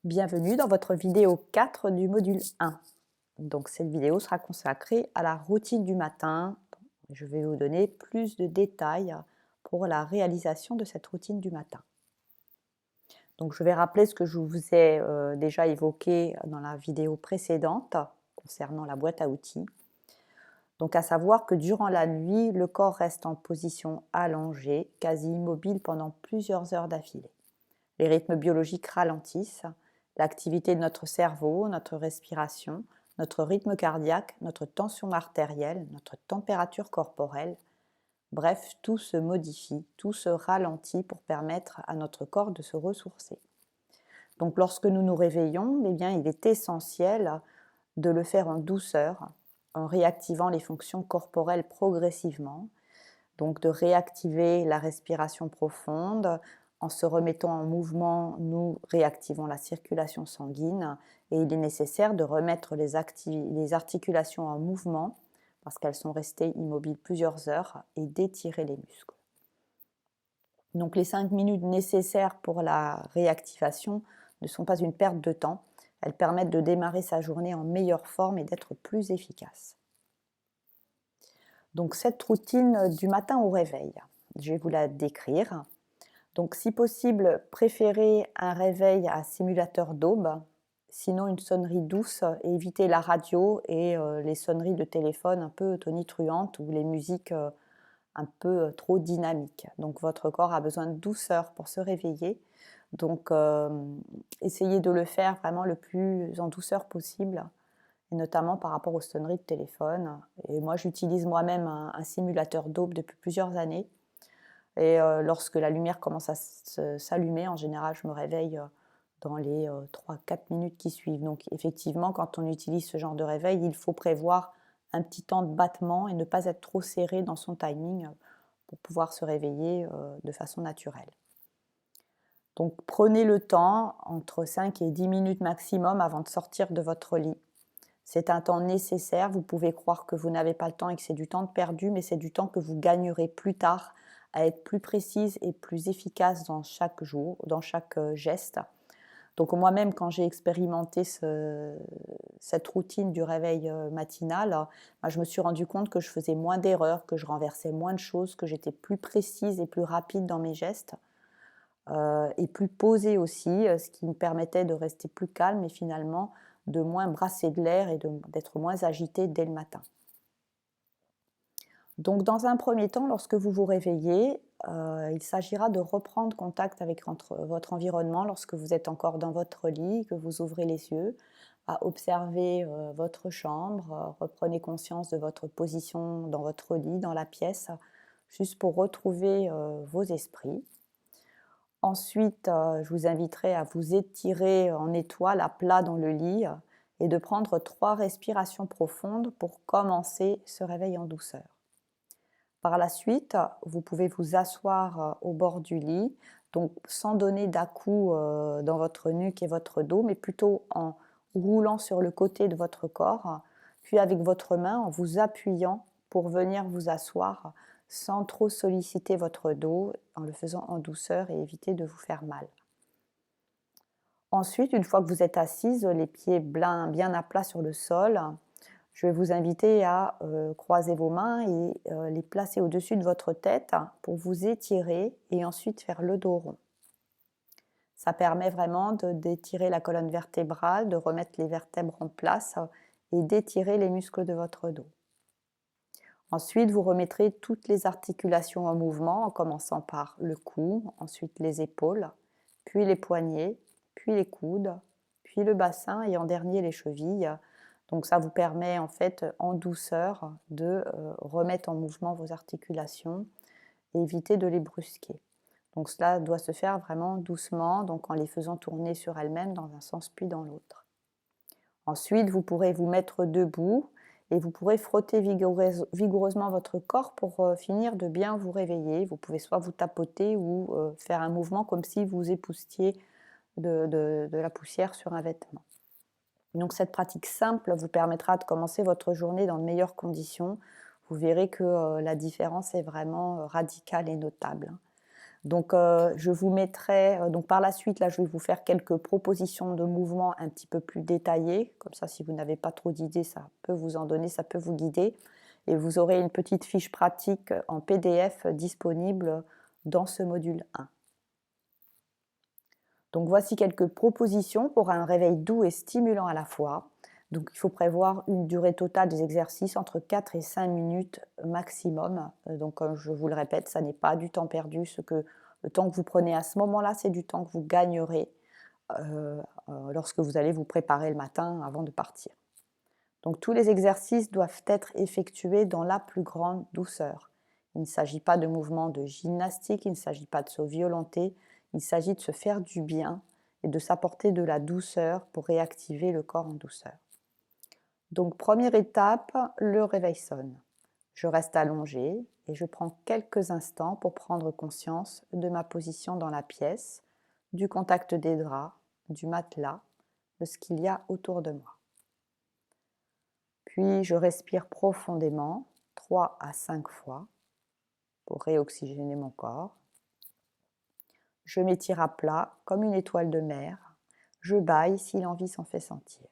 Bienvenue dans votre vidéo 4 du module 1. Donc cette vidéo sera consacrée à la routine du matin. Je vais vous donner plus de détails pour la réalisation de cette routine du matin. Donc je vais rappeler ce que je vous ai déjà évoqué dans la vidéo précédente concernant la boîte à outils. Donc à savoir que durant la nuit, le corps reste en position allongée, quasi immobile pendant plusieurs heures d'affilée. Les rythmes biologiques ralentissent, l'activité de notre cerveau, notre respiration, notre rythme cardiaque, notre tension artérielle, notre température corporelle, bref, tout se modifie, tout se ralentit pour permettre à notre corps de se ressourcer. Donc lorsque nous nous réveillons, eh bien, il est essentiel de le faire en douceur, en réactivant les fonctions corporelles progressivement, donc de réactiver la respiration profonde. En se remettant en mouvement, nous réactivons la circulation sanguine et il est nécessaire de remettre les articulations en mouvement parce qu'elles sont restées immobiles plusieurs heures et d'étirer les muscles. Donc les 5 minutes nécessaires pour la réactivation ne sont pas une perte de temps, elles permettent de démarrer sa journée en meilleure forme et d'être plus efficace. Donc cette routine du matin au réveil, je vais vous la décrire. Donc si possible, préférez un réveil à simulateur d'aube, sinon une sonnerie douce et évitez la radio et les sonneries de téléphone un peu tonitruantes ou les musiques un peu trop dynamiques. Donc votre corps a besoin de douceur pour se réveiller. Donc essayez de le faire vraiment le plus en douceur possible, et notamment par rapport aux sonneries de téléphone. Et moi j'utilise moi-même un simulateur d'aube depuis plusieurs années. Et lorsque la lumière commence à s'allumer, en général, je me réveille dans les 3-4 minutes qui suivent. Donc effectivement, quand on utilise ce genre de réveil, il faut prévoir un petit temps de battement et ne pas être trop serré dans son timing pour pouvoir se réveiller de façon naturelle. Donc prenez le temps, entre 5 et 10 minutes maximum avant de sortir de votre lit. C'est un temps nécessaire, vous pouvez croire que vous n'avez pas le temps et que c'est du temps de perdu, mais c'est du temps que vous gagnerez plus tard à être plus précise et plus efficace dans chaque jour, dans chaque geste. Donc moi-même, quand j'ai expérimenté cette routine du réveil matinal, je me suis rendu compte que je faisais moins d'erreurs, que je renversais moins de choses, que j'étais plus précise et plus rapide dans mes gestes, et plus posée aussi, ce qui me permettait de rester plus calme et finalement de moins brasser de l'air et d'être moins agitée dès le matin. Donc dans un premier temps, lorsque vous vous réveillez, il s'agira de reprendre contact avec votre environnement lorsque vous êtes encore dans votre lit, que vous ouvrez les yeux, à observer votre chambre, reprenez conscience de votre position dans votre lit, dans la pièce, juste pour retrouver vos esprits. Ensuite, je vous inviterai à vous étirer en étoile à plat dans le lit et de prendre 3 respirations profondes pour commencer ce réveil en douceur. Par la suite, vous pouvez vous asseoir au bord du lit, donc sans donner d'à-coups dans votre nuque et votre dos, mais plutôt en roulant sur le côté de votre corps, puis avec votre main en vous appuyant pour venir vous asseoir sans trop solliciter votre dos, en le faisant en douceur et éviter de vous faire mal. Ensuite, une fois que vous êtes assise, les pieds bien à plat sur le sol, je vais vous inviter à croiser vos mains et les placer au-dessus de votre tête pour vous étirer et ensuite faire le dos rond. Ça permet vraiment d'étirer la colonne vertébrale, de remettre les vertèbres en place et d'étirer les muscles de votre dos. Ensuite, vous remettrez toutes les articulations en mouvement en commençant par le cou, ensuite les épaules, puis les poignets, puis les coudes, puis le bassin et en dernier les chevilles. Donc ça vous permet en fait en douceur de remettre en mouvement vos articulations et éviter de les brusquer. Donc cela doit se faire vraiment doucement, donc en les faisant tourner sur elles-mêmes dans un sens puis dans l'autre. Ensuite, vous pourrez vous mettre debout et vous pourrez frotter vigoureusement votre corps pour finir de bien vous réveiller. Vous pouvez soit vous tapoter ou faire un mouvement comme si vous époustiez de la poussière sur un vêtement. Donc cette pratique simple vous permettra de commencer votre journée dans de meilleures conditions. Vous verrez que la différence est vraiment radicale et notable. Donc, je vous mettrai, donc par la suite, là, je vais vous faire quelques propositions de mouvements un petit peu plus détaillées. Comme ça, si vous n'avez pas trop d'idées, ça peut vous en donner, ça peut vous guider. Et vous aurez une petite fiche pratique en PDF disponible dans ce module 1. Donc, voici quelques propositions pour un réveil doux et stimulant à la fois. Donc, il faut prévoir une durée totale des exercices entre 4 et 5 minutes maximum. Donc, je vous le répète, ça n'est pas du temps perdu. Le temps que vous prenez à ce moment-là, c'est du temps que vous gagnerez lorsque vous allez vous préparer le matin avant de partir. Donc, tous les exercices doivent être effectués dans la plus grande douceur. Il ne s'agit pas de mouvements de gymnastique, il ne s'agit pas de se violenter, il s'agit de se faire du bien et de s'apporter de la douceur pour réactiver le corps en douceur. Donc, première étape, le réveil sonne. Je reste allongée et je prends quelques instants pour prendre conscience de ma position dans la pièce, du contact des draps, du matelas, de ce qu'il y a autour de moi. Puis, je respire profondément, 3 à 5 fois, pour réoxygéner mon corps. Je m'étire à plat comme une étoile de mer. Je bâille si l'envie s'en fait sentir.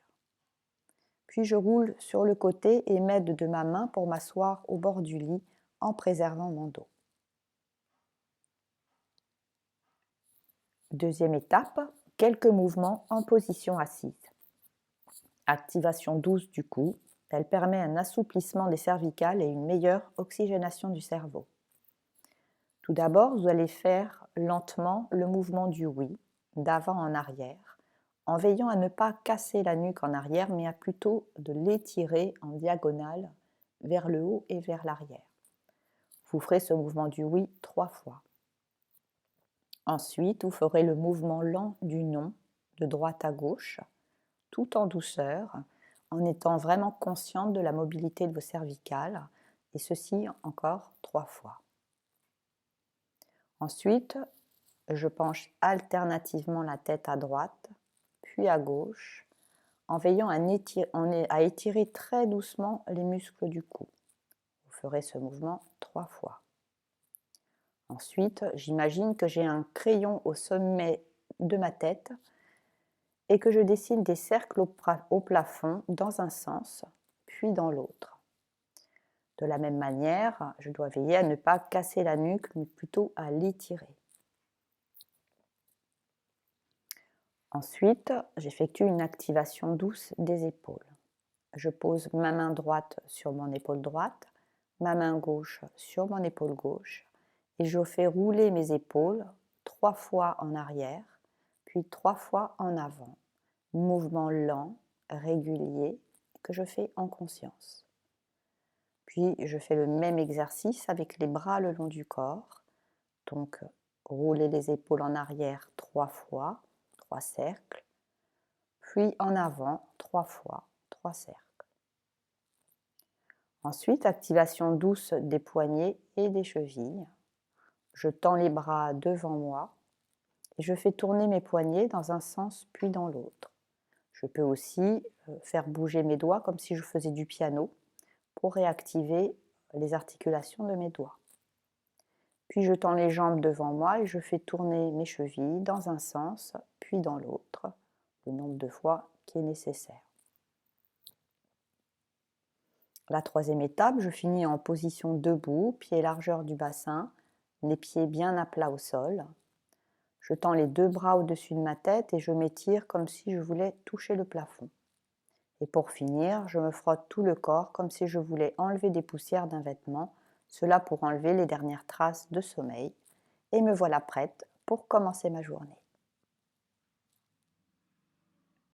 Puis je roule sur le côté et m'aide de ma main pour m'asseoir au bord du lit en préservant mon dos. Deuxième étape, quelques mouvements en position assise. Activation douce du cou, elle permet un assouplissement des cervicales et une meilleure oxygénation du cerveau. Tout d'abord, vous allez faire lentement le mouvement du oui, d'avant en arrière, en veillant à ne pas casser la nuque en arrière, mais à plutôt de l'étirer en diagonale vers le haut et vers l'arrière. Vous ferez ce mouvement du oui 3 fois. Ensuite, vous ferez le mouvement lent du non, de droite à gauche, tout en douceur, en étant vraiment consciente de la mobilité de vos cervicales, et ceci encore 3 fois. Ensuite, je penche alternativement la tête à droite, puis à gauche, en veillant à étirer très doucement les muscles du cou. Vous ferez ce mouvement 3 fois. Ensuite, j'imagine que j'ai un crayon au sommet de ma tête et que je dessine des cercles au plafond dans un sens, puis dans l'autre. De la même manière, je dois veiller à ne pas casser la nuque, mais plutôt à l'étirer. Ensuite, j'effectue une activation douce des épaules. Je pose ma main droite sur mon épaule droite, ma main gauche sur mon épaule gauche, et je fais rouler mes épaules 3 fois en arrière, puis 3 fois en avant. Mouvement lent, régulier, que je fais en conscience. Puis je fais le même exercice avec les bras le long du corps. Donc, rouler les épaules en arrière 3 fois, 3 cercles, puis en avant 3 fois, 3 cercles. Ensuite, activation douce des poignets et des chevilles. Je tends les bras devant moi et je fais tourner mes poignets dans un sens puis dans l'autre. Je peux aussi faire bouger mes doigts comme si je faisais du piano pour réactiver les articulations de mes doigts. Puis je tends les jambes devant moi et je fais tourner mes chevilles dans un sens puis dans l'autre, le nombre de fois qui est nécessaire. La troisième étape, je finis en position debout, pieds largeur du bassin, les pieds bien à plat au sol. Je tends les 2 bras au-dessus de ma tête et je m'étire comme si je voulais toucher le plafond. Et pour finir, je me frotte tout le corps comme si je voulais enlever des poussières d'un vêtement, cela pour enlever les dernières traces de sommeil. Et me voilà prête pour commencer ma journée.